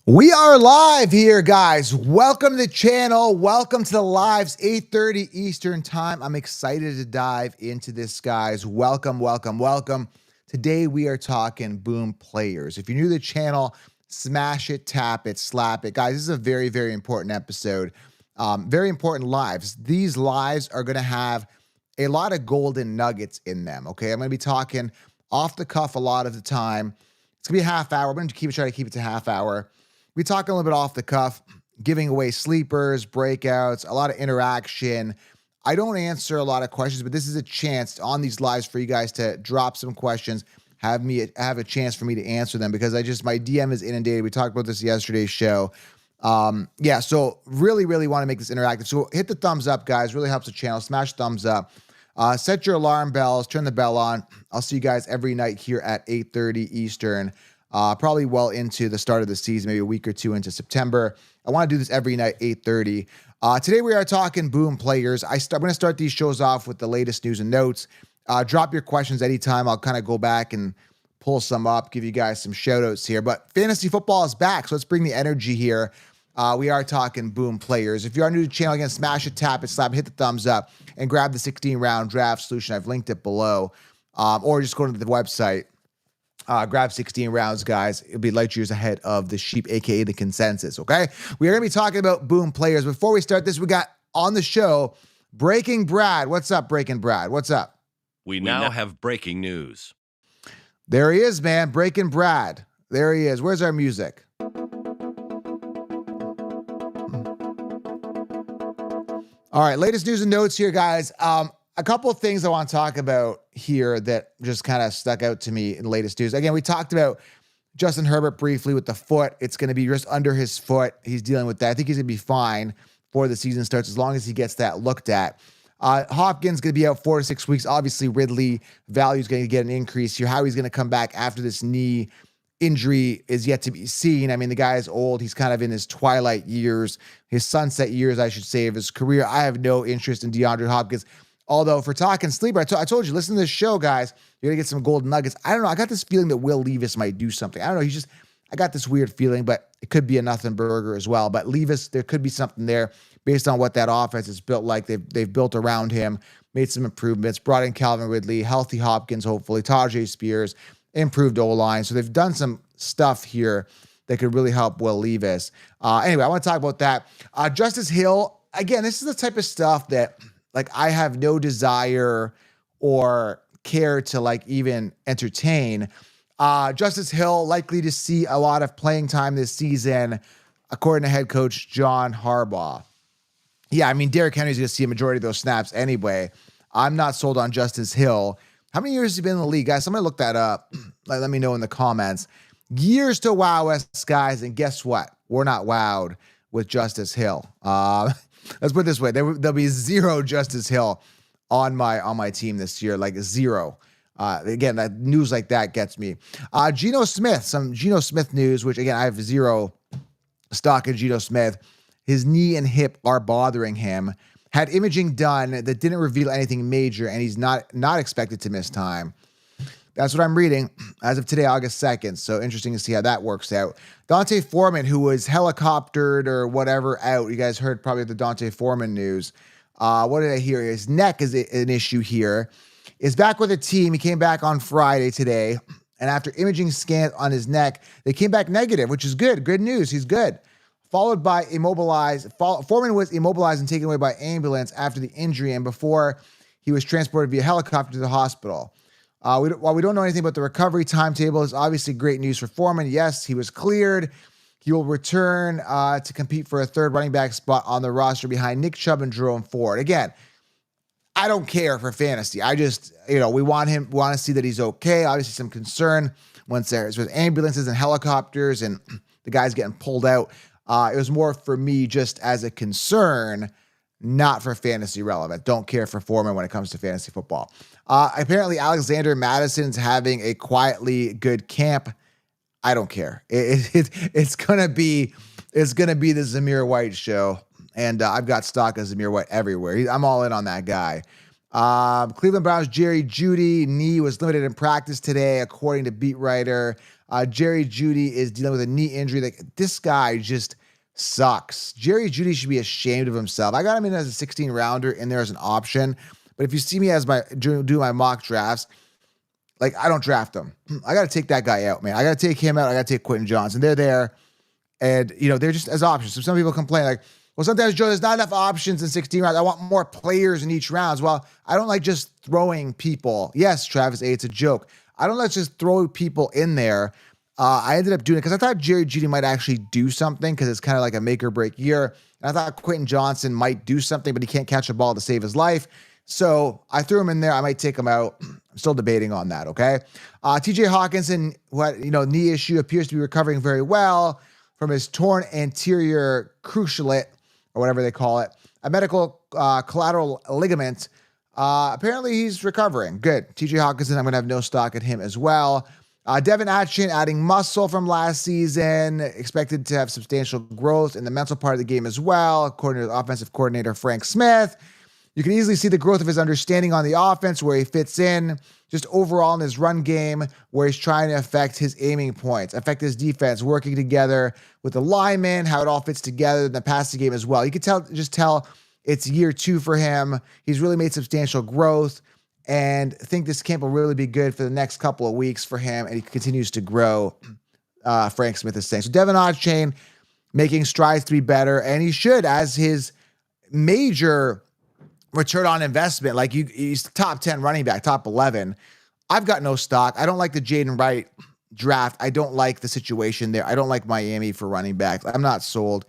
We are live here, guys. Welcome to the channel. Welcome to the lives, 8:30 Eastern time. I'm excited to dive into this, guys. Welcome, welcome, welcome. Today we are talking boom players. If you're new to the channel, smash it, tap it, slap it. Guys, this is a very, very important episode. Very important lives. These lives are going to have a lot of golden nuggets in them, okay? I'm going to be talking off the cuff a lot of the time. It's going to be a half hour. I'm going to try to keep it to half hour. We talk a little bit off the cuff, giving away sleepers, breakouts, a lot of interaction. I don't answer a lot of questions, but this is a chance on these lives for you guys to drop some questions, have a chance for me to answer them because my DM is inundated. We talked about this yesterday's show. So really, really want to make this interactive. So hit the thumbs up, guys. Really helps the channel. Smash thumbs up. Set your alarm bells. Turn the bell on. I'll see you guys every night here at 8:30 Eastern. Probably well into the start of the season, maybe a week or two into September. I want to do this every night, 8:30. Today we are talking boom players. I'm going to start these shows off with the latest news and notes. Drop your questions anytime. I'll kind of go back and pull some up, give you guys some shout outs here. But fantasy football is back, so let's bring the energy here. We are talking boom players. If you are new to the channel, again, smash it, tap it, slap it, hit the thumbs up, and grab the 16-round draft solution. I've linked it below. Or just go to the website. Grab 16 rounds, guys. It'll be light years ahead of the sheep, aka the consensus, okay? We are going to be talking about boom players. Before we start this, we got on the show, Breaking Brad. What's up, Breaking Brad? What's up? We now have breaking news. There he is, man. Breaking Brad. There he is. Where's our music? All right, latest news and notes here, guys. A couple of things I want to talk about here that just kind of stuck out to me in the latest news. Again, we talked about Justin Herbert briefly with the foot. It's going to be just under his foot. He's dealing with that. I think he's going to be fine before the season starts as long as he gets that looked at. Hopkins going to be out 4 to 6 weeks. Obviously, Ridley value is going to get an increase here. How he's going to come back after this knee injury is yet to be seen. I mean, the guy is old. He's kind of in his twilight years, his sunset years, I should say, of his career. I have no interest in DeAndre Hopkins. Although, if we're talking sleeper, I told you, listen to this show, guys. You're going to get some golden nuggets. I don't know. I got this feeling that Will Levis might do something. I don't know. I got this weird feeling, but it could be a nothing burger as well. But Levis, there could be something there based on what that offense is built like. They've built around him, made some improvements, brought in Calvin Ridley, healthy Hopkins, hopefully, Tajay Spears, improved O-line. So they've done some stuff here that could really help Will Levis. Anyway, I want to talk about that. Justice Hill, again, this is the type of stuff that I have no desire or care to even entertain. Justice Hill likely to see a lot of playing time this season, according to head coach John Harbaugh. Yeah, I mean, Derrick Henry's going to see a majority of those snaps anyway. I'm not sold on Justice Hill. How many years has he been in the league, guys? Somebody look that up. Let me know in the comments. Years to wow us, guys, and guess what? We're not wowed with Justice Hill. Let's put it this way. There'll be zero Justice Hill on my team this year, zero. Again, that news like that gets me. Geno Smith, some Geno Smith news, which again, I have zero stock in Geno Smith. His knee and hip are bothering him. Had imaging done that didn't reveal anything major, and he's not expected to miss time. That's what I'm reading as of today, August 2nd. So interesting to see how that works out. Dante Foreman, who was helicoptered or whatever out. You guys heard probably the Dante Foreman news. What did I hear? His neck is an issue here. Is back with the team. He came back on Friday today. And after imaging scans on his neck, they came back negative, which is good. Good news. He's good. Followed by immobilized. Foreman was immobilized and taken away by ambulance after the injury and before he was transported via helicopter to the hospital. While we don't know anything about the recovery timetable, it's obviously great news for Foreman. Yes, he was cleared. He will return to compete for a third running back spot on the roster behind Nick Chubb and Jerome Ford. Again, I don't care for fantasy. I just, we want to see that he's okay. Obviously, some concern once there's with ambulances and helicopters and the guys getting pulled out. It was more for me just as a concern, not for fantasy relevant. Don't care for Foreman when it comes to fantasy football. Apparently, Alexander Madison's having a quietly good camp. I don't care. It's gonna be the Zamir White show, and I've got stock of Zamir White everywhere. I'm all in on that guy. Cleveland Browns Jerry Jeudy knee was limited in practice today, according to beat writer Jerry Jeudy is dealing with a knee injury. Like, this guy just sucks. Jerry Jeudy should be ashamed of himself. I got him in as a 16 rounder in there as an option. But if you see me as do my mock drafts, like, I don't draft him. I got to take that guy out, man. I got to take him out. I got to take Quentin Johnson. They're there. And, they're just as options. So some people complain like, well, sometimes, Joe, there's not enough options in 16 rounds. I want more players in each round. Well, I don't like just throwing people. Yes, Travis A., it's a joke. I don't like just throw people in there. I ended up doing it because I thought Jerry Jeudy might actually do something because it's kind of like a make or break year. And I thought Quentin Johnson might do something, but he can't catch a ball to save his life. So I threw him in there. I might take him out. I'm still debating on that, okay? TJ Hawkinson, knee issue, appears to be recovering very well from his torn anterior cruciate, or whatever they call it, a medical collateral ligament. Apparently he's recovering. Good. TJ Hawkinson, I'm going to have no stock at him as well. Devin Atchin adding muscle from last season, expected to have substantial growth in the mental part of the game as well, according to the offensive coordinator Frank Smith. You can easily see the growth of his understanding on the offense, where he fits in, just overall in his run game, where he's trying to affect his aiming points, affect his defense, working together with the linemen, how it all fits together in the passing game as well. You can tell it's year 2 for him. He's really made substantial growth, and I think this camp will really be good for the next couple of weeks for him, and he continues to grow, Frank Smith is saying. So Devin Odchain making strides to be better, and he should, as his major return on investment. Like, he's top 10 running back, top 11. I've got no stock. I don't like the Jaden Wright draft. I don't like the situation there. I don't like Miami for running backs. I'm not sold.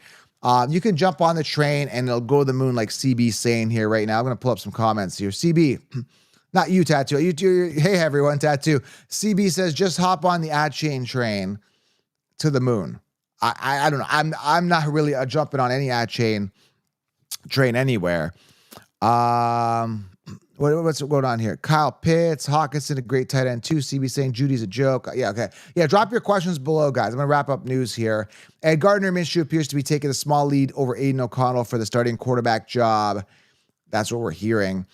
You can jump on the train and it'll go to the moon, like CB's saying here right now. I'm going to pull up some comments here. CB, not you, Tattoo. Hey, everyone, Tattoo. CB says, just hop on the ad chain train to the moon. I don't know. I'm not really jumping on any ad chain train anywhere. What's going on here? Kyle Pitts, Hawkinson, a great tight end too. CB saying Judy's a joke. Yeah, okay. Yeah, drop your questions below, guys. I'm going to wrap up news here. And Gardner Minshew appears to be taking a small lead over Aiden O'Connell for the starting quarterback job. That's what we're hearing.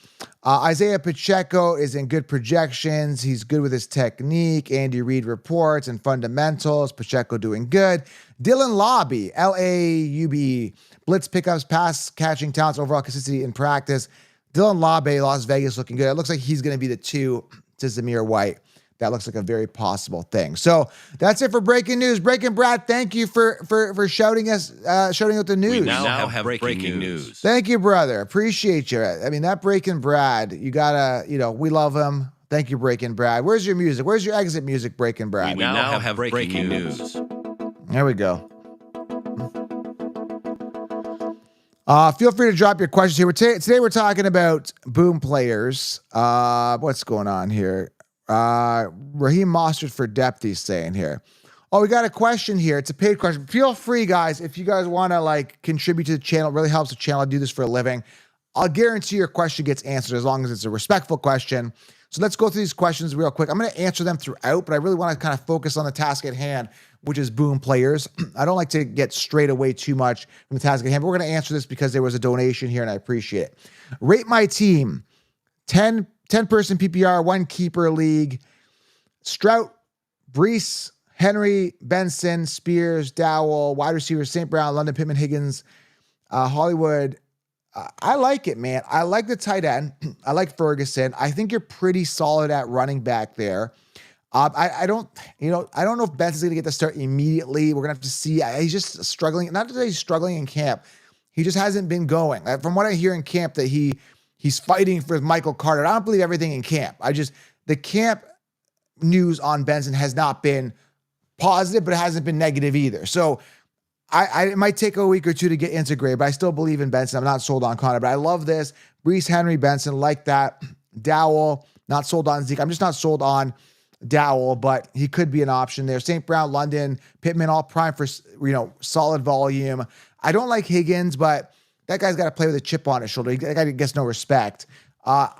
Isaiah Pacheco is in good projections. He's good with his technique. Andy Reid reports and fundamentals. Pacheco doing good. Dylan Laube, Laube, blitz pickups, pass catching talents, overall consistency in practice. Dylan Laube, Las Vegas, looking good. It looks like he's going to be the 2 to Zamir White. That looks like a very possible thing. So that's it for breaking news. Breaking Brad, thank you for shouting out the news. We now have breaking news. Thank you, brother. Appreciate you. I mean, that Breaking Brad, you gotta, we love him. Thank you, Breaking Brad. Where's your music? Where's your exit music, Breaking Brad? We now have breaking news. There we go. Feel free to drop your questions here. Today we're talking about boom players. What's going on here? Raheem Mostert for depth, he's saying here. Oh, we got a question here. It's a paid question. Feel free, guys, if you guys want to contribute to the channel. It really helps the channel. I do this for a living. I'll guarantee your question gets answered as long as it's a respectful question. So let's go through these questions real quick. I'm going to answer them throughout, but I really want to kind of focus on the task at hand, which is boom players. I don't like to get straight away too much from the task at hand, but we're going to answer this because there was a donation here and I appreciate it. Rate my team. 10-person PPR, 1 keeper league. Strout, Brees, Henry, Benson, Spears, Dowell, wide receivers, St. Brown, London, Pittman, Higgins, Hollywood. I like it, man. I like the tight end. I like Ferguson. I think you're pretty solid at running back there. I don't know if Benson's going to get the start immediately. We're going to have to see. He's just struggling. Not that he's struggling in camp. He just hasn't been going. From what I hear in camp, that he's fighting for Michael Carter. I don't believe everything in camp. The camp news on Benson has not been positive, but it hasn't been negative either. So it might take a week or 2 to get integrated, but I still believe in Benson. I'm not sold on Connor, but I love this. Brees, Henry, Benson, like that. Dowell, not sold on Zeke. I'm just not sold on Dowell, but he could be an option there. St. Brown, London, Pittman, all prime for, solid volume. I don't like Higgins, but that guy's got to play with a chip on his shoulder. That guy gets no respect.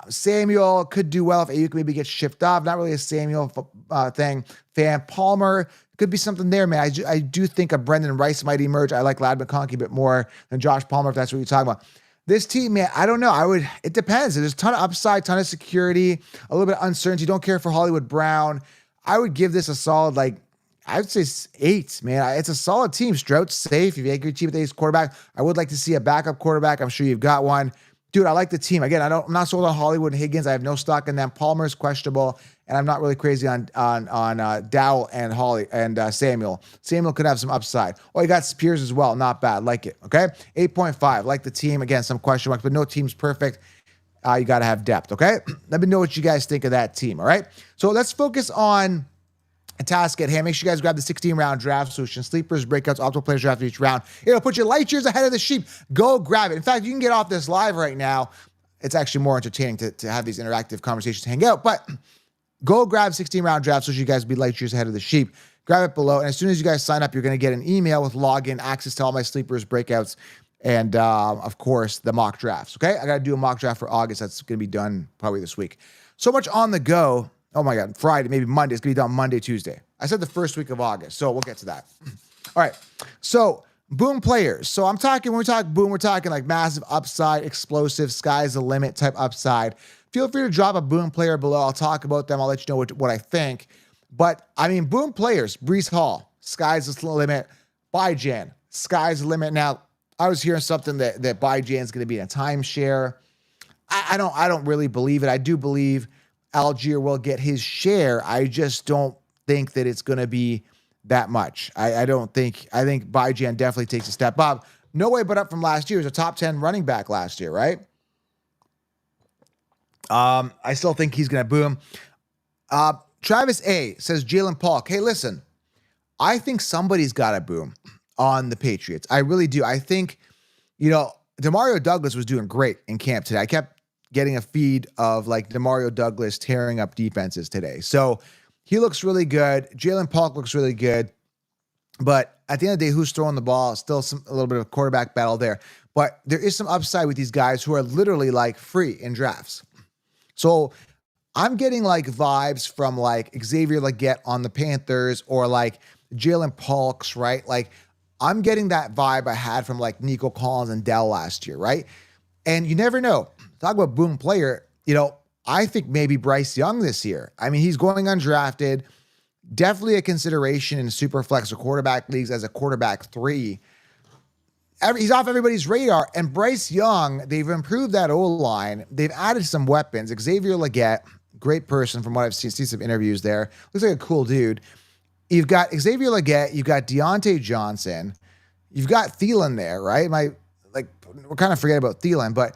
Samuel could do well if Ayuk maybe gets shipped off. Not really a Samuel thing. Van Palmer, could be something there, man. I do think a Brendan Rice might emerge. I like Lad McConkey a bit more than Josh Palmer, if that's what you're talking about. This team, man, I don't know. It depends. There's a ton of upside, ton of security, a little bit of uncertainty. Don't care for Hollywood Brown. I would give this a solid, I'd say 8, man. It's a solid team. Stroud's safe. If you take your team with ace quarterback, I would like to see a backup quarterback. I'm sure you've got one. Dude, I like the team. Again, I'm not sold on Hollywood and Higgins. I have no stock in them. Palmer's questionable, and I'm not really crazy on Dowell and Samuel. Samuel could have some upside. Oh, you got Spears as well. Not bad. Like it. Okay, 8.5. Like the team. Again, some question marks, but no team's perfect. You got to have depth. Okay, let me know what you guys think of that team. All right, so let's focus on a task at hand. Make sure you guys grab the 16-round draft solution. Sleepers, breakouts, optimal players draft each round. It'll put you light years ahead of the sheep. Go grab it. In fact, you can get off this live right now. It's actually more entertaining to have these interactive conversations hang out. But go grab 16-round draft so you guys be light years ahead of the sheep. Grab it below. And as soon as you guys sign up, you're going to get an email with login, access to all my sleepers, breakouts, and of course, the mock drafts. Okay? I got to do a mock draft for August. That's going to be done probably this week. So much on the go. Oh my God, Friday, maybe Monday. It's going to be done Monday, Tuesday. I said the first week of August, so we'll get to that. All right, so boom players. So when we talk boom, we're talking like massive upside, explosive, sky's the limit type upside. Feel free to drop a boom player below. I'll talk about them. I'll let you know what I think. But I mean, boom players, Breece Hall, sky's the limit. Bijan, sky's the limit. Now, I was hearing something that Bijan's going to be in a timeshare. I don't really believe it. I do believe Algier will get his share. I just don't think that it's going to be that much. I think Bijan definitely takes a step up. No way but up from last year. He was a top 10 running back last year, right? I still think he's going to boom. Travis A says Jalen Polk. Hey, listen, I think somebody's got to boom on the Patriots. I really do. I think, Demario Douglas was doing great in camp today. I kept getting a feed of like Demario Douglas tearing up defenses today. So he looks really good. Jalen Polk looks really good. But at the end of the day, who's throwing the ball? Still a little bit of a quarterback battle there. But there is some upside with these guys who are literally like free in drafts. So I'm getting like vibes from like Xavier Legette on the Panthers or like Jalen Polk's, right? Like I'm getting that vibe I had from like Nico Collins and Dell last year, right? And you never know. Talk about boom player, I think maybe Bryce Young this year. I mean, he's going undrafted. Definitely a consideration in super flex or quarterback leagues as a quarterback 3. He's off everybody's radar. And Bryce Young, they've improved that O-line. They've added some weapons. Xavier Legette, great person from what I've seen some interviews there. Looks like a cool dude. You've got Xavier Legette. You've got Deontay Johnson. You've got Thielen there, right? We're kind of forgetting about Thielen, but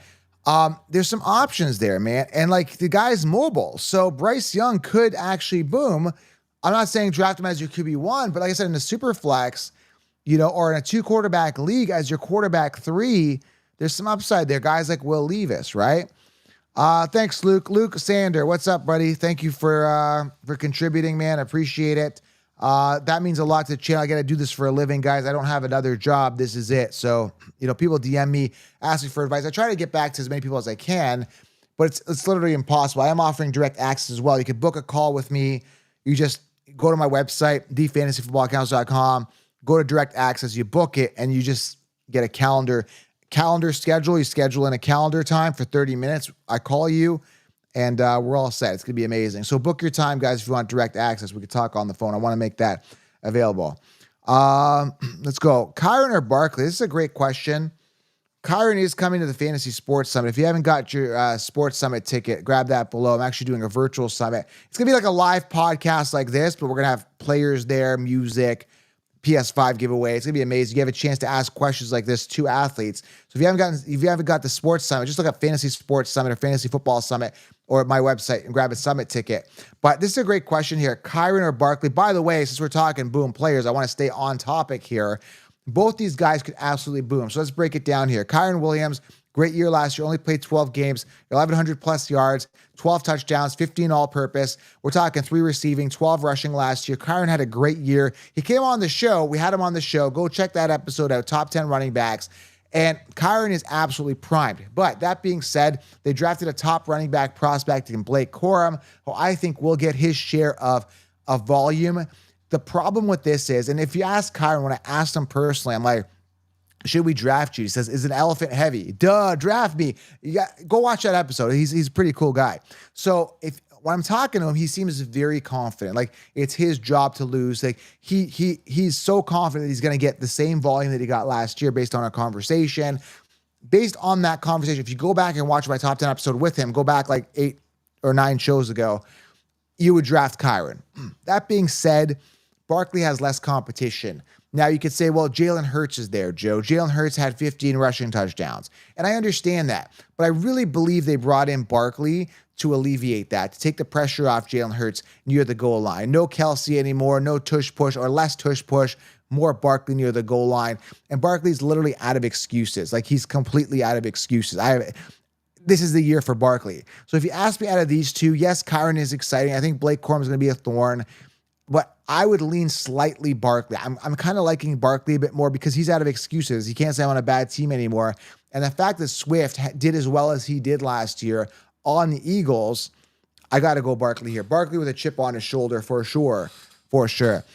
there's some options there, man. And like the guy's mobile. So Bryce Young could actually boom. I'm not saying draft him as your QB1, but like I said, in a super flex, or in a 2 quarterback league as your quarterback 3, there's some upside there. Guys like Will Levis, right? Thanks, Luke. Luke Sander, what's up, buddy? Thank you for contributing, man. I appreciate it. That means a lot to the channel. I got to do this for a living, guys. I don't have another job. This is it. So, people DM me, ask me for advice. I try to get back to as many people as I can, but it's literally impossible. I am offering direct access as well. You can book a call with me. You just go to my website, thefantasyfootballaccounts.com, go to direct access, you book it, and you just get a calendar schedule. You schedule in a calendar time for 30 minutes. I call you, and we're all set. It's going to be amazing. So book your time, guys, if you want direct access. We could talk on the phone. I want to make that available. Let's go. Kiren or Barkley? This is a great question. Kiren is coming to the Fantasy Sports Summit. If you haven't got your Sports Summit ticket, grab that below. I'm actually doing a virtual summit. It's going to be like a live podcast like this, but we're going to have players there, music, PS5 giveaway. It's going to be amazing. You have a chance to ask questions like this to athletes. So if you haven't got the Sports Summit, just look up Fantasy Sports Summit or Fantasy Football Summit or at my website and grab a summit ticket. But this is a great question here. Kiren or Barkley? By the way, since we're talking boom players, I want to stay on topic here. Both these guys could absolutely boom. So let's break it down here. Kiren Williams, great year last year, only played 12 games, 1,100 plus yards, 12 touchdowns, 15 all-purpose. We're talking 3 receiving, 12 rushing last year. Kiren had a great year. He came on the show. We had him on the show. Go check that episode out, top 10 running backs. And Kiren is absolutely primed. But that being said, they drafted a top running back prospect in Blake Corum, who I think will get his share of volume. The problem with this is, and if you ask Kiren, when I asked him personally, I'm like, should we draft you? He says, is an elephant heavy? Duh, draft me. Go watch that episode. He's a pretty cool guy. So when I'm talking to him, he seems very confident. Like it's his job to lose. Like he's so confident that he's going to get the same volume that he got last year based on our conversation. Based on that conversation, if you go back and watch my top 10 episode with him, go back like 8 or 9 shows ago, you would draft Kiren. That being said, Barkley has less competition. Now you could say, well, Jalen Hurts is there, Joe. Jalen Hurts had 15 rushing touchdowns. And I understand that. But I really believe they brought in Barkley to alleviate that, to take the pressure off Jalen Hurts near the goal line. No Kelsey anymore, no tush push or less tush push, more Barkley near the goal line. And Barkley's literally out of excuses. Like he's completely out of excuses. This is the year for Barkley. So if you ask me out of these two, yes, Kiren is exciting. I think Blake Corum is going to be a thorn. But I would lean slightly Barkley. I'm kind of liking Barkley a bit more because he's out of excuses. He can't say I'm on a bad team anymore. And the fact that Swift did as well as he did last year on the Eagles, I got to go Barkley here. Barkley with a chip on his shoulder for sure. For sure.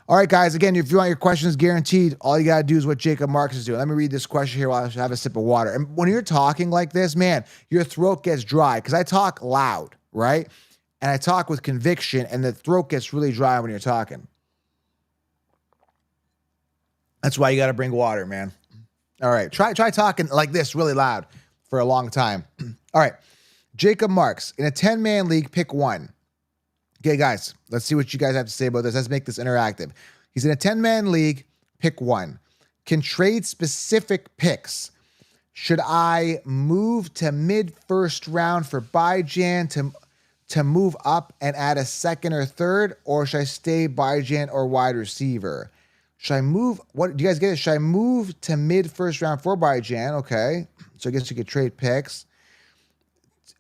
All right, guys. Again, if you want your questions guaranteed, all you got to do is what Jacob Marks is doing. Let me read this question here while I have a sip of water. And when you're talking like this, man, your throat gets dry because I talk loud, right? And I talk with conviction, and the throat gets really dry when you're talking. That's why you got to bring water, man. All right. Try talking like this really loud for a long time. All right. Jacob Marks, in a 10-man league, pick one. Okay, guys, let's see what you guys have to say about this. Let's make this interactive. He's in a 10-man league, pick one. Can trade specific picks. Should I move to mid-first round for Bijan to move up and add a second or third, or should I stay Bijan or wide receiver? Should I move? What do you guys get it? Should I move to mid-first round for Bijan? Okay, so I guess you could trade picks.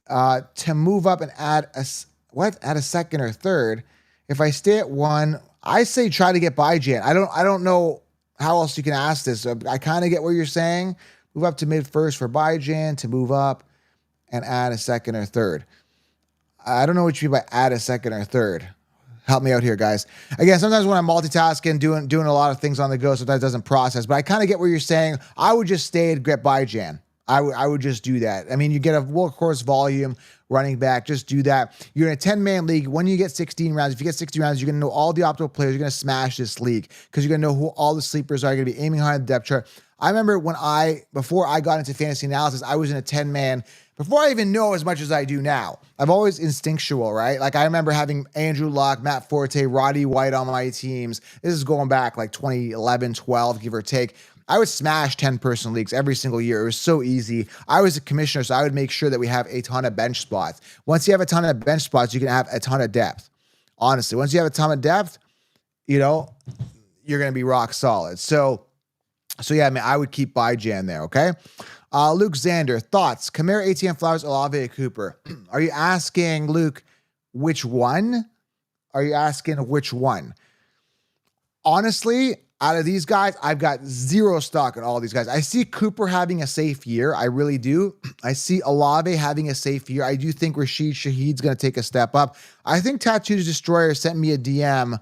To move up and add a second or third. If I stay at one, I say try to get Bijan. I don't know how else you can ask this. I kind of get what you're saying. Move up to mid-first for Bijan to move up and add a second or third. I don't know what you mean by add a second or third. Help me out here, guys. Again, sometimes when I'm multitasking, doing a lot of things on the go, sometimes it doesn't process. But I kind of get what you're saying. I would just stay and get Bijan. I would just do that. I mean, you get a workhorse volume running back. Just do that. You're in a 10-man league. When you get 16 rounds, if you get 60 rounds, you're going to know all the optimal players. You're going to smash this league because you're going to know who all the sleepers are. You're going to be aiming high on the depth chart. I remember before I got into fantasy analysis, I was in a 10-man. Before I even know as much as I do now, I've always instinctual, right? Like I remember having Andrew Luck, Matt Forte, Roddy White on my teams. This is going back like 2011, 12, give or take. I would smash 10-person leagues every single year. It was so easy. I was a commissioner, so I would make sure that we have a ton of bench spots. Once you have a ton of bench spots, you can have a ton of depth. Honestly, once you have a ton of depth, you're going to be rock solid. So yeah, I mean, I would keep Bijan there, okay? Luke Zander, thoughts? Kamara, ATM, Flowers, Olave, Cooper. Are you asking, Luke, which one? Are you asking which one? Honestly, out of these guys, I've got zero stock in all these guys. I see Cooper having a safe year. I really do. I see Olave having a safe year. I do think Rashid Shaheed's going to take a step up. I think Tattoo Destroyer sent me a DM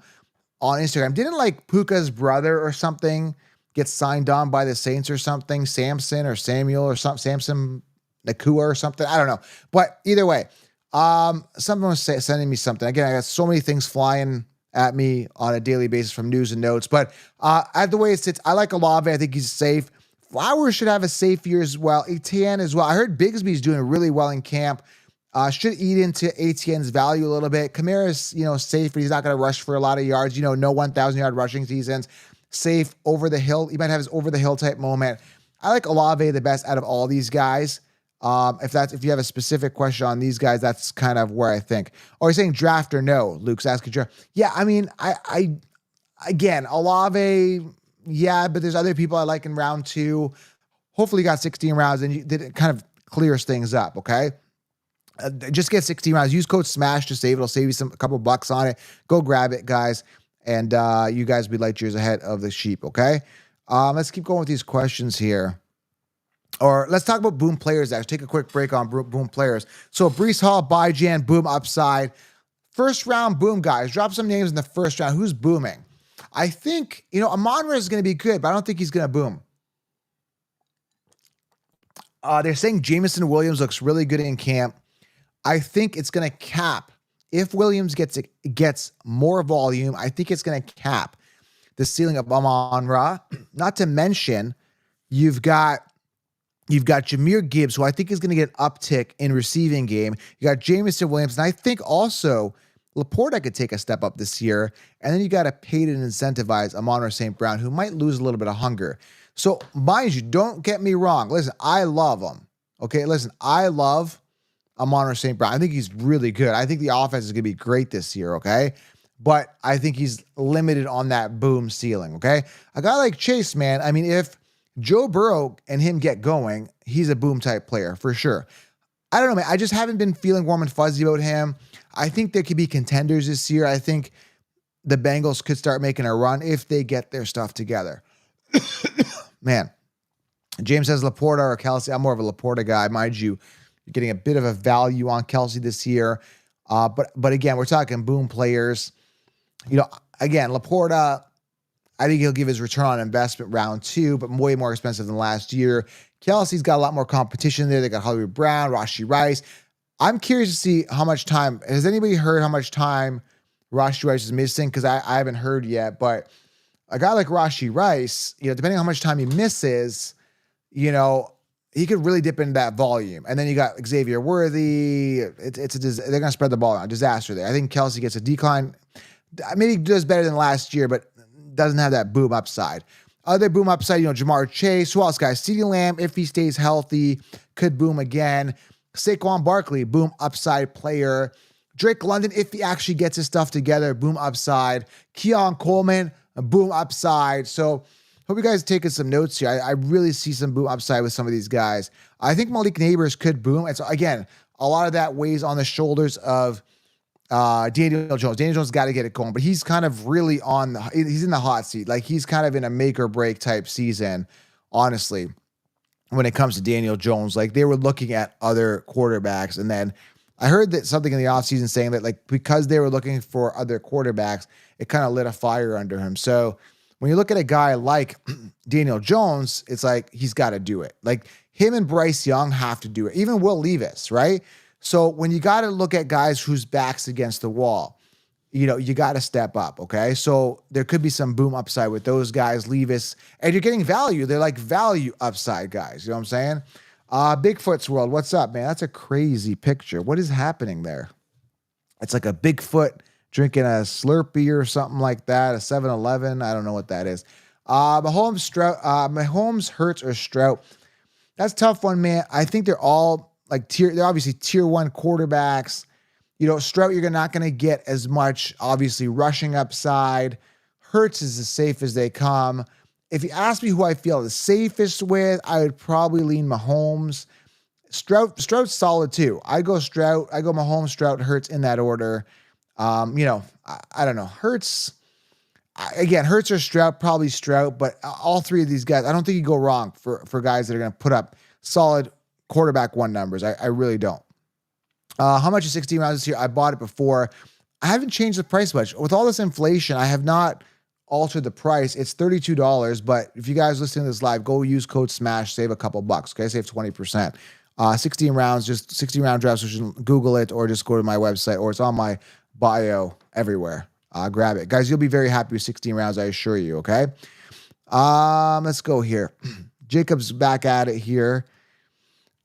on Instagram. Didn't like Puka's brother or something get signed on by the Saints or something? Samson or Samuel or something? Samson Nakua or something? I don't know. But either way, someone was sending me something. Again, I got so many things flying at me on a daily basis from news and notes. But the way it sits, I like Olave. I think he's safe. Flowers should have a safe year as well. Etienne as well. I heard Bigsby's doing really well in camp. Should eat into Etienne's value a little bit. Kamara's, safe, but he's not going to rush for a lot of yards. No 1,000-yard rushing seasons. Safe, over the hill. He might have his over the hill type moment. I like Olave the best out of all these guys. If you have a specific question on these guys, that's kind of where I think. Or you're saying draft or no? Luke's asking draft. Yeah, I mean, I again, Olave, yeah, but there's other people I like in round 2. Hopefully you got 16 rounds and it kind of clears things up, okay? Just get 16 rounds. Use code SMASH to save. It'll save you a couple bucks on it. Go grab it, guys. And you guys will be light years ahead of the sheep, okay? Let's keep going with these questions here. Or let's talk about boom players. Actually, take a quick break on boom players. So Breece Hall, Bijan, boom upside. First round boom guys. Drop some names in the first round. Who's booming? I think, Amon-Ra is going to be good, but I don't think he's going to boom. They're saying Jameson Williams looks really good in camp. I think it's going to cap if Williams gets more volume, I think it's going to cap the ceiling of Amon-Ra. Not to mention, you've got Jahmyr Gibbs, who I think is going to get an uptick in receiving game. You got Jameson Williams, and I think also Laporta could take a step up this year. And then you got to pay to incentivize Amon-Ra St. Brown, who might lose a little bit of hunger. So, mind you, don't get me wrong. Listen, I love him. Okay, listen, I love Amon-Ra St. Brown. I think he's really good. I think the offense is going to be great this year, okay? But I think he's limited on that boom ceiling, okay? A guy like Chase, man, I mean, if Joe Burrow and him get going, he's a boom type player for sure. I don't know, man. I just haven't been feeling warm and fuzzy about him. I think there could be contenders this year. I think the Bengals could start making a run if they get their stuff together. Man, James says Laporta or Kelsey. I'm more of a Laporta guy. Mind you, you're getting a bit of a value on Kelsey this year. But again, we're talking boom players. You know, again, Laporta, I think he'll give his return on investment round 2, but way more expensive than last year. Kelsey's got a lot more competition there. They got Hollywood Brown, Rashee Rice. I'm curious to see how much time. Has anybody heard how much time Rashee Rice is missing? Because I haven't heard yet. But a guy like Rashee Rice, you know, depending on how much time he misses, you know, he could really dip into that volume. And then you got Xavier Worthy. They're going to spread the ball around. Disaster there. I think Kelsey gets a decline. Maybe he does better than last year, but doesn't have that boom upside. Other boom upside, you know, Jamar Chase. Who else, guys? CeeDee Lamb, if he stays healthy, could boom again. Saquon Barkley, boom upside player. Drake London, if he actually gets his stuff together, boom upside. Keon Coleman, a boom upside. So hope you guys are taking some notes here. I really see some boom upside with some of these guys. I think Malik Neighbors could boom. And so, again, a lot of that weighs on the shoulders of Daniel Jones. Daniel Jones got to get it going, but he's kind of really he's in the hot seat. Like, he's kind of in a make or break type season, honestly, when it comes to Daniel Jones. Like, they were looking at other quarterbacks, and then I heard that something in the offseason saying that, like, because they were looking for other quarterbacks, it kind of lit a fire under him. So when you look at a guy like Daniel Jones, it's like he's got to do it. Like, him and Bryce Young have to do it. Even Will Levis, right? So when you got to look at guys whose back's against the wall, you know, you got to step up, okay? So there could be some boom upside with those guys, Levis, and you're getting value. They're like value upside guys, you know what I'm saying? Bigfoot's World, what's up, man? That's a crazy picture. What is happening there? It's like a Bigfoot drinking a Slurpee or something like that, a 7-Eleven. I don't know what that is. Mahomes, Hurts, or Strout. That's a tough one, man. I think they're all they're obviously tier 1 quarterbacks. You know, Strout, you're not going to get as much, obviously, rushing upside. Hurts is as safe as they come. If you ask me who I feel the safest with, I would probably lean Mahomes. Strout's solid too. I go Strout, I go Mahomes, Strout, Hurts in that order. You know, I don't know. Hurts or Strout, probably Strout, but all three of these guys, I don't think you go wrong for guys that are going to put up solid quarterback 1 numbers. I really don't. How much is 16 rounds this year? I bought it before. I haven't changed the price much. With all this inflation, I have not altered the price. It's $32, but if you guys listening to this live, go use code SMASH, save a couple bucks, okay? Save 20%. 16 rounds, just 16 round drafts, which you can Google it or just go to my website, or it's on my bio everywhere. Grab it. Guys, you'll be very happy with 16 rounds, I assure you, okay? Let's go here. Jacob's back at it here.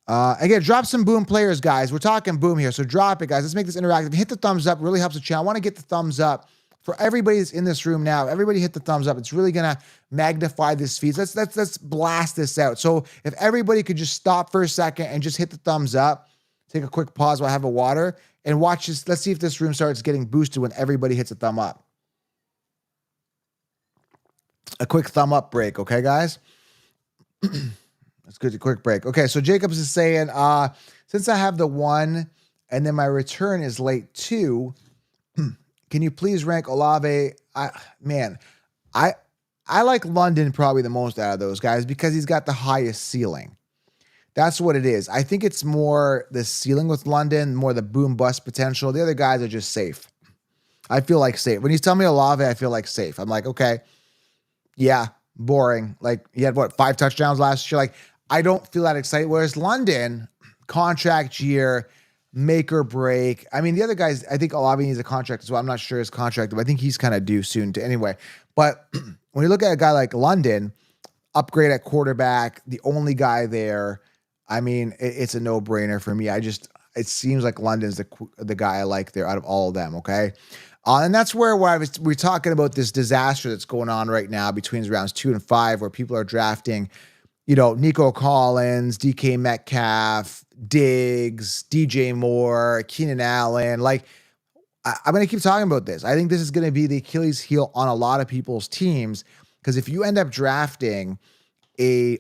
Again, drop some boom players, guys. We're talking boom here, so drop it, guys. Let's make this interactive. Hit the thumbs up. Really helps the channel. I want to get the thumbs up for everybody that's in this room now. Everybody hit the thumbs up. It's really going to magnify this feed. Let's blast this out. So if everybody could just stop for a second and just hit the thumbs up, take a quick pause while I have a water, and watch this. Let's see if this room starts getting boosted when everybody hits a thumb up. A quick thumb up break, okay, guys? Let's go to a quick break. Okay, so Jacobs is saying, since I have the 1 and then my return is late 2, can you please rank Olave? I like London probably the most out of those guys because he's got the highest ceiling. That's what it is. I think it's more the ceiling with London, more the boom bust potential. The other guys are just safe. I feel like safe. When he's telling me Olave, I feel like safe. I'm like, okay, yeah, boring. Like, he had, 5 touchdowns last year? Like, I don't feel that excited. Whereas London, contract year, make or break. I mean, the other guys, I think Olavi needs a contract as well. I'm not sure his contract, but I think he's kind of due soon to anyway. But when you look at a guy like London, upgrade at quarterback, the only guy there, I mean, it's a no-brainer for me. It seems like London's the guy I like there out of all of them, okay? And that's where we're talking about this disaster that's going on right now between rounds 2 and 5, where people are drafting, Nico Collins, DK Metcalf, Diggs, DJ Moore, Keenan Allen. Like, I'm going to keep talking about this. I think this is going to be the Achilles heel on a lot of people's teams, because if you end up drafting a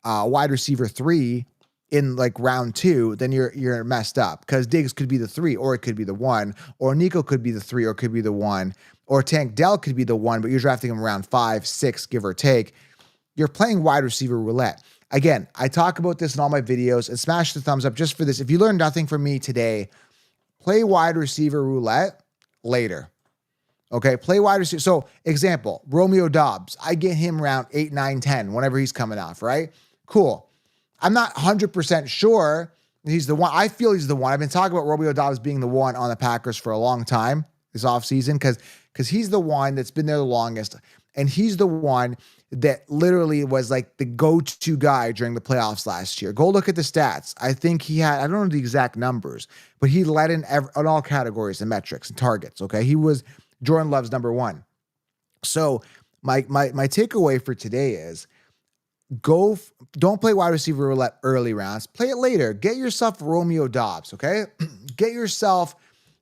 wide receiver 3 in like round 2, then you're messed up, because Diggs could be the 3, or it could be the 1, or Nico could be the 3, or it could be the 1, or Tank Dell could be the 1, but you're drafting him around 5, 6, give or take. You're playing wide receiver roulette. Again, I talk about this in all my videos, and smash the thumbs up just for this. If you learned nothing from me today, play wide receiver roulette later. Okay, play wide receiver. So, example, Romeo Doubs. I get him around 8, 9, 10, whenever he's coming off, right? Cool. I'm not 100% sure he's the one. I feel he's the one. I've been talking about Romeo Doubs being the one on the Packers for a long time this offseason, because he's the one that's been there the longest, and he's the one that literally was like the go-to guy during the playoffs last year. Go look at the stats. I think he had, I don't know the exact numbers, but he led in all categories and metrics and targets, okay? He was Jordan Love's number 1. So my takeaway for today is don't play wide receiver roulette early rounds. Play it later. Get yourself Romeo Doubs, okay? Get yourself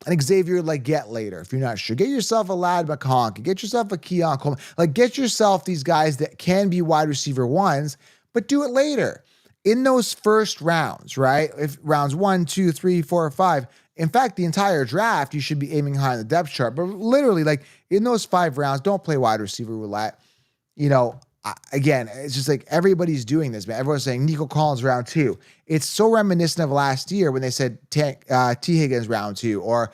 an Xavier Legette later if you're not sure. Get yourself a Ladd McConkey. Get yourself a Keon Coleman. Like, get yourself these guys that can be wide receiver 1s, but do it later. In those first rounds, right? If rounds 1, 2, 3, 4, 5. In fact, the entire draft, you should be aiming high on the depth chart. But literally, like, in those 5 rounds, don't play wide receiver roulette. Again, it's just like everybody's doing this, man. Everyone's saying Nico Collins round 2. It's so reminiscent of last year when they said T. Higgins round 2, or,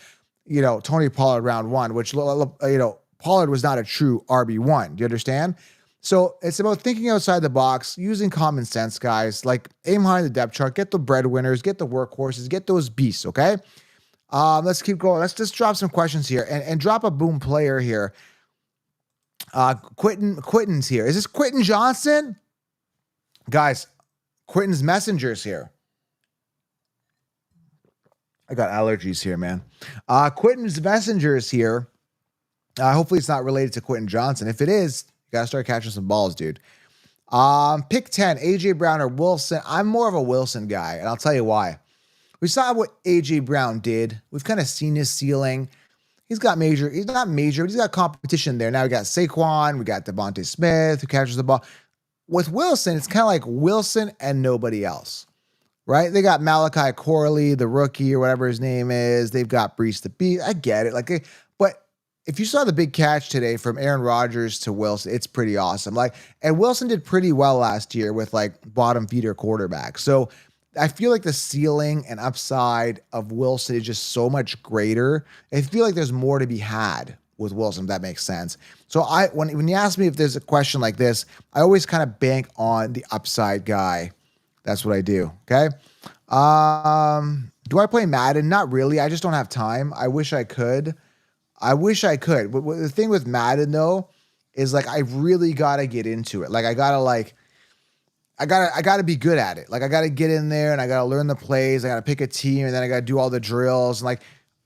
Tony Pollard round 1, which, Pollard was not a true RB1. Do you understand? So it's about thinking outside the box, using common sense, guys. Like, aim high in the depth chart, get the breadwinners, get the workhorses, get those beasts, okay? Let's keep going. Let's just drop some questions here and drop a boom player here. Quentin's here. Is this Quentin Johnson? Guys, Quentin's Messenger's here. I got allergies here, man. Quentin's Messenger is here. Hopefully it's not related to Quentin Johnson. If it is, you got to start catching some balls, dude. Pick 10, AJ Brown or Wilson. I'm more of a Wilson guy, and I'll tell you why. We saw what AJ Brown did. We've kind of seen his ceiling. He's not major, but he's got competition there. Now we got Saquon, we got Devontae Smith who catches the ball. With Wilson, it's kind of like Wilson and nobody else, right? They got Malachi Corley, the rookie or whatever his name is. They've got Brees the Beast. I get it. But if you saw the big catch today from Aaron Rodgers to Wilson, it's pretty awesome. And Wilson did pretty well last year with bottom feeder quarterback. So I feel like the ceiling and upside of Wilson is just so much greater. I feel like there's more to be had with Wilson, if that makes sense. So when you ask me if there's a question like this, I always kind of bank on the upside guy. That's what I do, okay? Do I play Madden? Not really. I just don't have time. I wish I could. But the thing with Madden, though, is I really got to get into it. I got to be good at it. I got to get in there and I got to learn the plays. I got to pick a team and then I got to do all the drills. And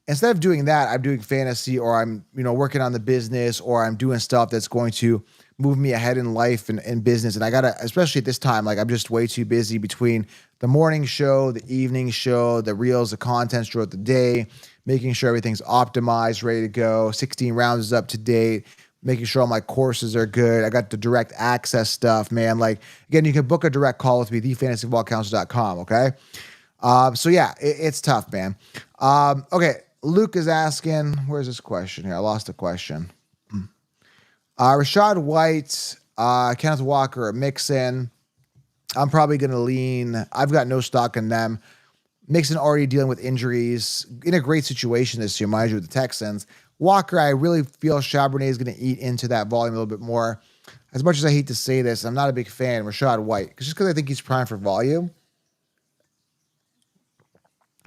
instead of doing that, I'm doing fantasy, or I'm, working on the business, or I'm doing stuff that's going to move me ahead in life and business. And I got to, especially at this time, I'm just way too busy between the morning show, the evening show, the reels, the content throughout the day, making sure everything's optimized, ready to go. 16 rounds is up to date. Making sure all my courses are good. I got the direct access stuff, man. Again, you can book a direct call with me, thefantasyfootballcounselor.com, okay? So yeah, it's tough, man. Okay, Luke is asking, where's this question here? I lost the question. Rashad White, Kenneth Walker, or Mixon. I'm probably going to lean. I've got no stock in them. Mixon already dealing with injuries. In a great situation this year, mind you, with the Texans. Walker, I really feel Charbonnet is going to eat into that volume a little bit more. As much as I hate to say this, I'm not a big fan of Rashad White, just because I think he's primed for volume.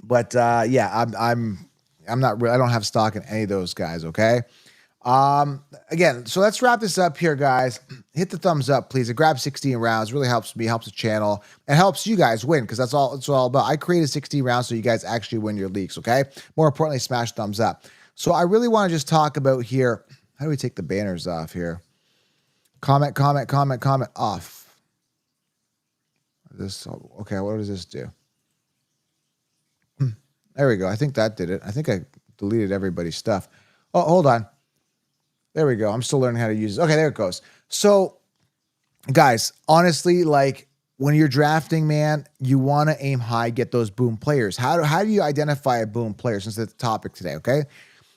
But yeah, I'm not really, I don't have stock in any of those guys. Okay. Again, so let's wrap this up here, guys. Hit the thumbs up, please. It grabs 16 rounds. Really helps me, helps the channel, and helps you guys win because that's all it's all about. I created 16 rounds so you guys actually win your leagues, okay? More importantly, smash thumbs up. So I really want to just talk about here. How do we take the banners off here? Comment off. This okay, what does this do? There we go. I think that did it. I think I deleted everybody's stuff. Oh, hold on. There we go. I'm still learning how to use it. Okay, there it goes. So, guys, honestly, like when you're drafting, man, you want to aim high, get those boom players. How do you identify a boom player since it's the topic today, okay?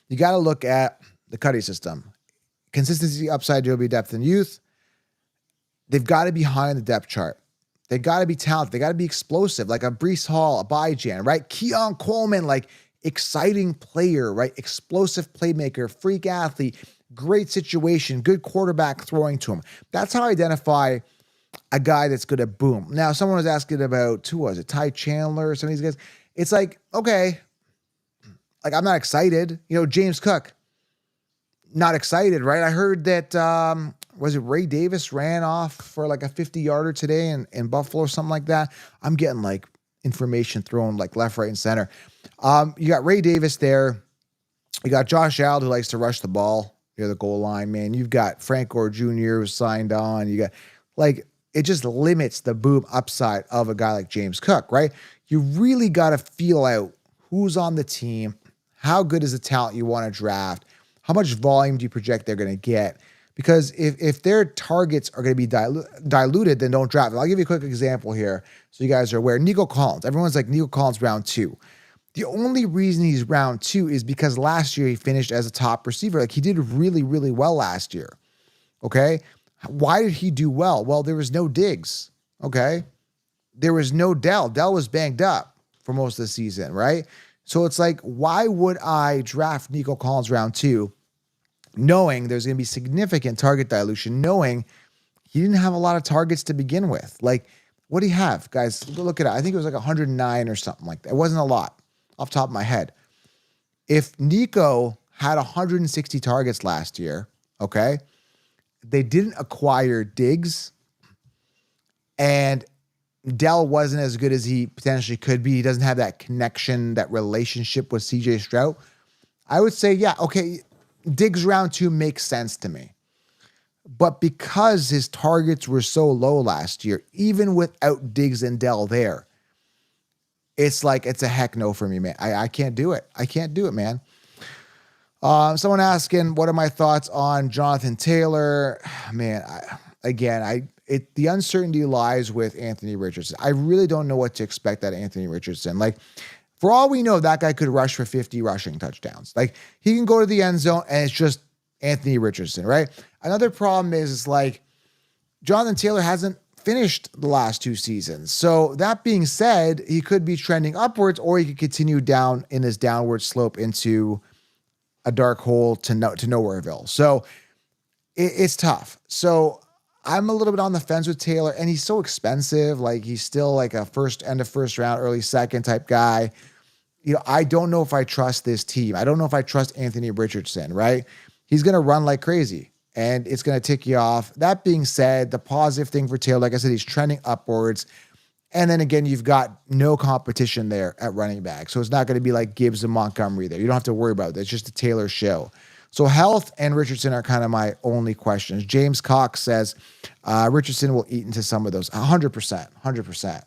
You got to look at the Cuddy system. Consistency, upside, durability, depth, and youth. They've got to be high on the depth chart. They got to be talented. They got to be explosive, like a Breece Hall, a Bijan, right? Keon Coleman, like exciting player, right? Explosive playmaker, freak athlete, great situation, good quarterback throwing to him. That's how I identify a guy that's good at boom. Now, someone was asking about, who was it? Ty Chandler or some of these guys. It's like, okay, like I'm not excited. You know, James Cook, not excited, right? I heard that, was it Ray Davis ran off for like a 50-yarder today in Buffalo or something like that? I'm getting like information thrown like left, right, and center. You got Ray Davis there. You got Josh Allen who likes to rush the ball near the goal line, man. You've got Frank Gore Jr. who's signed on. You got like, it just limits the boom upside of a guy like James Cook, right? You really got to feel out who's on the team, how good is the talent you want to draft, how much volume do you project they're going to get? Because if their targets are going to be diluted, then don't draft them. I'll give you a quick example here so you guys are aware. Nico Collins. Everyone's like, Nico Collins round 2. The only reason he's round 2 is because last year he finished as a top receiver. Like he did really, really well last year. Okay. Why did he do well? Well, there was no Diggs. Okay. There was no Dell. Dell was banged up for most of the season, right? So it's like, why would I draft Nico Collins round 2 knowing there's going to be significant target dilution, knowing he didn't have a lot of targets to begin with? Like, what do you have? Guys, look at it. I think it was like 109 or something like that. It wasn't a lot off the top of my head. If Nico had 160 targets last year, okay, they didn't acquire Diggs, and Dell wasn't as good as he potentially could be. He doesn't have that connection, that relationship with CJ Stroud. I would say, yeah, okay, Diggs round 2 makes sense to me. But because his targets were so low last year, even without Diggs and Dell there, it's like, it's a heck no for me, man. I can't do it. I can't do it, man. Someone asking, what are my thoughts on Jonathan Taylor? Man, the uncertainty lies with Anthony Richardson. I really don't know what to expect out of Anthony Richardson. Like, for all we know, that guy could rush for 50 rushing touchdowns. Like, he can go to the end zone, and it's just Anthony Richardson, right? Another problem is like, Jonathan Taylor hasn't finished the last 2 seasons. So that being said, he could be trending upwards, or he could continue down in this downward slope into a dark hole to Nowhereville. So it's tough. So I'm a little bit on the fence with Taylor, and he's so expensive. Like, he's still like a end of first round, early second type guy. You know, I don't know if I trust this team. I don't know if I trust Anthony Richardson, right? He's going to run like crazy, and it's going to tick you off. That being said, the positive thing for Taylor, like I said, he's trending upwards. And then again, you've got no competition there at running back. So it's not going to be like Gibbs and Montgomery there. You don't have to worry about that. It's just a Taylor show. So health and Richardson are kind of my only questions. James Cox says Richardson will eat into some of those. 100%.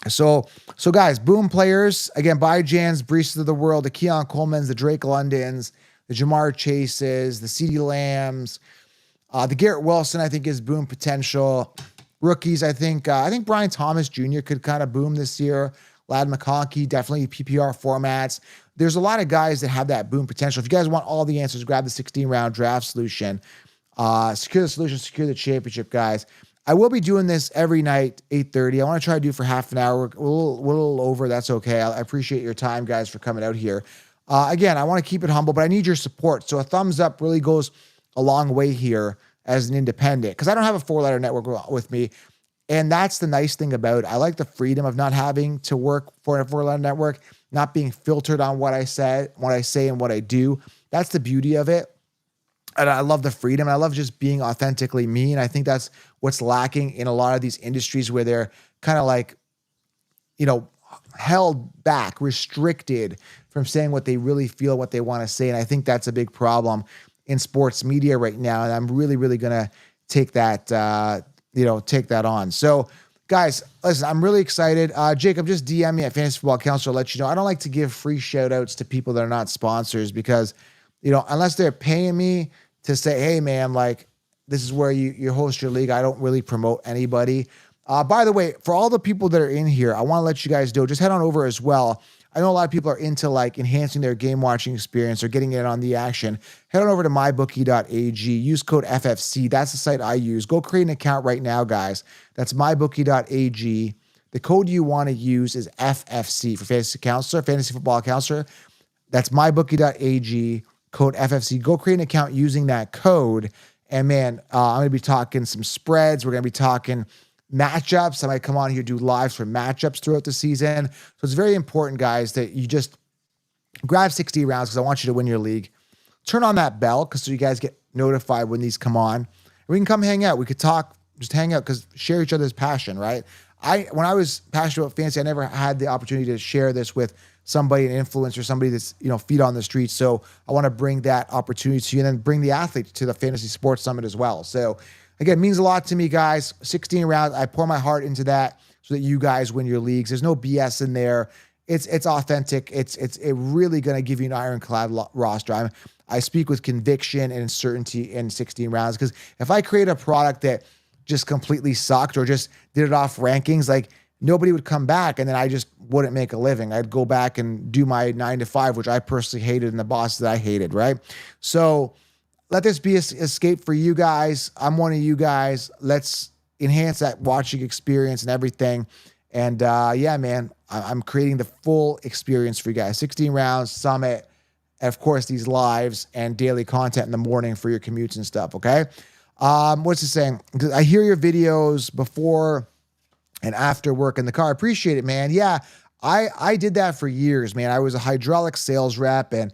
So guys, boom players. Again, Bijans, Brees of the world, the Keon Colemans, the Drake Londons, the Jamar Chases, the CeeDee Lambs, the Garrett Wilson, I think is boom potential. Rookies, I think Brian Thomas Jr. could kind of boom this year. Lad McConkey, definitely PPR formats. There's a lot of guys that have that boom potential. If you guys want all the answers, grab the 16-round draft solution. Secure the solution, secure the championship, guys. I will be doing this every night, 8:30. I want to try to do it for half an hour. We're a little over. That's okay. I appreciate your time, guys, for coming out here. Again, I want to keep it humble, but I need your support. So a thumbs up really goes a long way here as an independent, because I don't have a 4-letter network with me. And that's the nice thing about it. I like the freedom of not having to work for a four-letter network, not being filtered on what I say, and what I do. That's the beauty of it. And I love the freedom. I love just being authentically me. And I think that's what's lacking in a lot of these industries where they're kind of like, held back, restricted from saying what they really feel, what they want to say. And I think that's a big problem in sports media right now. And I'm really, really going to take that, take that on. So guys, listen, I'm really excited. Jacob, just DM me at Fantasy Football Counselor. Let you know. I don't like to give free shout outs to people that are not sponsors because, unless they're paying me to say, hey man, like this is where you host your league, I don't really promote anybody. By the way, for all the people that are in here, I want to let you guys know, just head on over as well. I know a lot of people are into like enhancing their game watching experience or getting in on the action. Head on over to mybookie.ag, use code FFC. That's the site I use. Go create an account right now, guys. That's mybookie.ag. The code you want to use is FFC for Fantasy Football Counselor. That's mybookie.ag, code FFC. Go create an account using that code. And man, I'm going to be talking some spreads. We're going to be talking matchups. I might come on here, do lives for matchups throughout the season. So it's very important, guys, that you just grab 60 rounds because I want you to win your league. Turn on that bell so you guys get notified when these come on. And we can come hang out. We could talk, just hang out because share each other's passion, right? When I was passionate about fantasy, I never had the opportunity to share this with somebody, an influencer, somebody that's, feet on the street. So I want to bring that opportunity to you and then bring the athletes to the Fantasy Sports Summit as well. So again, it means a lot to me, guys. 16 rounds. I pour my heart into that so that you guys win your leagues. There's no BS in there. It's authentic. It's really going to give you an ironclad roster. I speak with conviction and certainty in 16 rounds because if I create a product that just completely sucked or just did it off rankings, like nobody would come back and then I just wouldn't make a living. I'd go back and do my 9 to 5, which I personally hated and the bosses that I hated, right? So let this be an escape for you guys. I'm one of you guys. Let's enhance that watching experience and everything. And yeah, man, I'm creating the full experience for you guys. 16 rounds, summit, and of course, these lives and daily content in the morning for your commutes and stuff, okay? What's it saying? I hear your videos before and after work in the car. I appreciate it, man. Yeah, I did that for years, man. I was a hydraulic sales rep and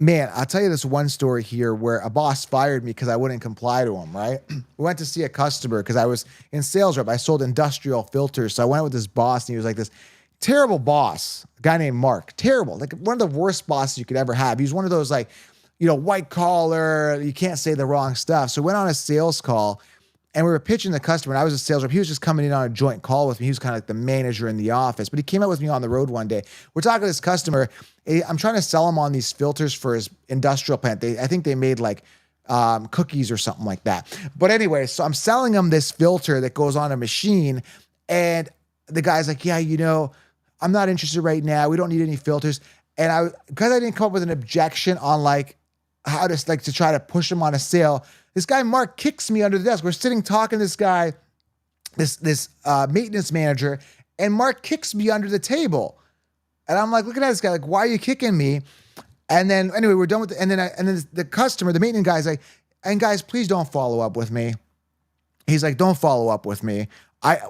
man, I'll tell you this one story here where a boss fired me because I wouldn't comply to him, right? We went to see a customer because I was in sales rep. I sold industrial filters. So I went with this boss and he was like this terrible boss, a guy named Mark. Terrible. Like one of the worst bosses you could ever have. He's one of those like, white collar, you can't say the wrong stuff. So we went on a sales call and we were pitching the customer and I was a sales rep. He was just coming in on a joint call with me. He was kind of like the manager in the office, but he came out with me on the road one day. We're talking to this customer. I'm trying to sell him on these filters for his industrial plant. I think they made like cookies or something like that. But anyway, so I'm selling him this filter that goes on a machine and the guy's like, yeah, I'm not interested right now. We don't need any filters. And because I didn't come up with an objection on like how to try to push him on a sale, this guy, Mark, kicks me under the desk. We're sitting talking to this guy, this maintenance manager, and Mark kicks me under the table. And I'm like, looking at this guy, like, why are you kicking me? And then, anyway, we're done with it. And then the customer, the maintenance guy's like, and guys, please don't follow up with me. He's like, don't follow up with me.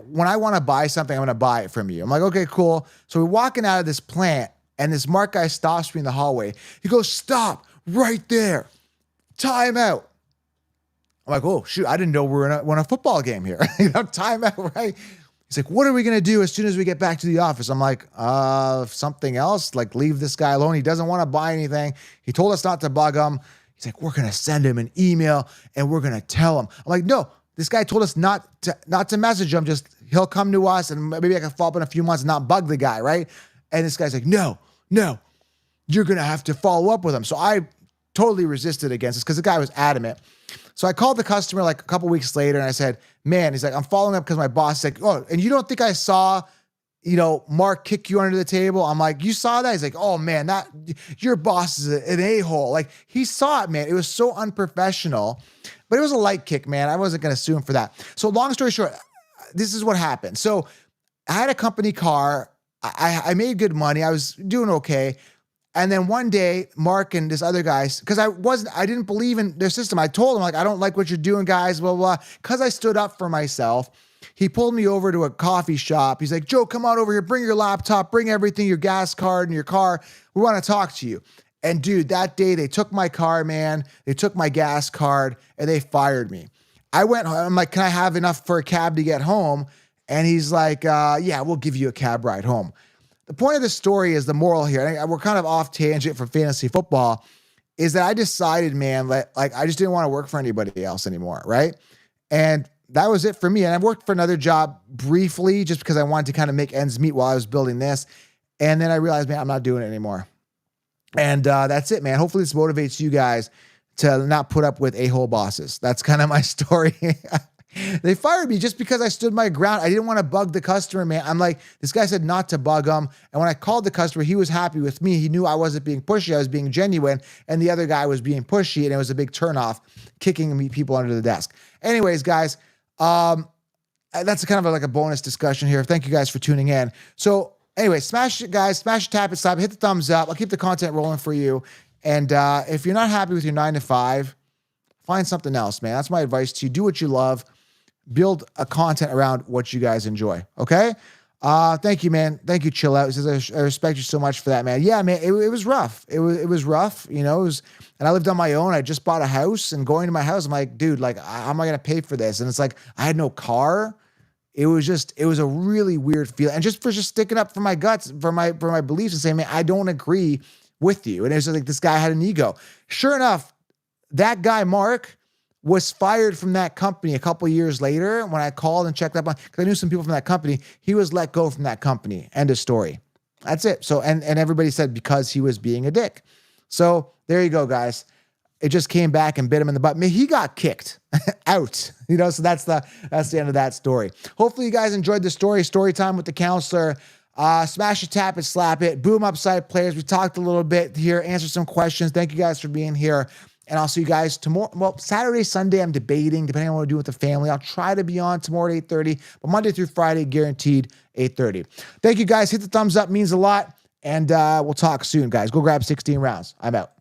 When I want to buy something, I'm going to buy it from you. I'm like, okay, cool. So we're walking out of this plant, and this Mark guy stops me in the hallway. He goes, stop right there. Time out. I'm like, oh, shoot, I didn't know we were in a football game here. Time out, right? He's like, what are we going to do as soon as we get back to the office? I'm like, something else, like leave this guy alone. He doesn't want to buy anything. He told us not to bug him. He's like, we're going to send him an email and we're going to tell him. I'm like, no, this guy told us not to message him. Just he'll come to us and maybe I can follow up in a few months and not bug the guy, right? And this guy's like, no, you're going to have to follow up with him. So I totally resisted against this because the guy was adamant. So I called the customer like a couple weeks later and I said, man, he's like, I'm following up because my boss said, oh, and you don't think I saw, Mark kick you under the table? I'm like, you saw that? He's like, oh man, your boss is an a-hole. Like he saw it, man. It was so unprofessional, but it was a light kick, man. I wasn't going to sue him for that. So long story short, this is what happened. So I had a company car. I made good money. I was doing okay. And then one day, Mark and this other guy, because I didn't believe in their system. I told them, like, I don't like what you're doing, guys, blah, blah, blah. Because I stood up for myself. He pulled me over to a coffee shop. He's like, Joe, come on over here. Bring your laptop. Bring everything, your gas card and your car. We want to talk to you. And dude, that day they took my car, man. They took my gas card and they fired me. I went home. I'm like, can I have enough for a cab to get home? And he's like, yeah, we'll give you a cab ride home. The point of the story is the moral here. And we're kind of off tangent from fantasy football. Is that I decided, man, like I just didn't want to work for anybody else anymore, right? And that was it for me. And I worked for another job briefly just because I wanted to kind of make ends meet while I was building this. And then I realized, man, I'm not doing it anymore. And that's it, man. Hopefully this motivates you guys to not put up with a-hole bosses. That's kind of my story. They fired me just because I stood my ground. I didn't want to bug the customer, man. I'm like, this guy said not to bug him. And when I called the customer, he was happy with me. He knew I wasn't being pushy. I was being genuine. And the other guy was being pushy. And it was a big turnoff, kicking me people under the desk. Anyways, guys, that's kind of like a bonus discussion here. Thank you guys for tuning in. So anyway, smash it, guys. Smash it, tap it, slap it, hit the thumbs up. I'll keep the content rolling for you. And if you're not happy with your 9 to 5, find something else, man. That's my advice to you. Do what you love. Build a content around what you guys enjoy. Okay. Thank you, man. Thank you. Chill out. He says, I respect you so much for that, man. Yeah, man. It was rough. It was rough. You know, and I lived on my own. I just bought a house, and going to my house, I'm like, dude, like, how am I going to pay for this? And it's like, I had no car. It was a really weird feeling. And just sticking up for my guts, for my beliefs and saying, man, I don't agree with you. And it was like, this guy had an ego. Sure enough, that guy, Mark, was fired from that company a couple years later. When I called and checked up on, because I knew some people from that company, he was let go from that company. End of story. That's it. So, and everybody said because he was being a dick. So there you go, guys. It just came back and bit him in the butt. I mean, he got kicked out, you know, so that's the end of that story. Hopefully you guys enjoyed the story time with the counselor. Smash it, tap it, slap it, boom upside players. We talked a little bit here, answered some questions. Thank you guys for being here. And I'll see you guys tomorrow. Well, Saturday, Sunday, I'm debating, depending on what I do with the family. I'll try to be on tomorrow at 8:30, but Monday through Friday, guaranteed 8:30. Thank you guys. Hit the thumbs up, means a lot. And we'll talk soon, guys. Go grab 16 rounds. I'm out.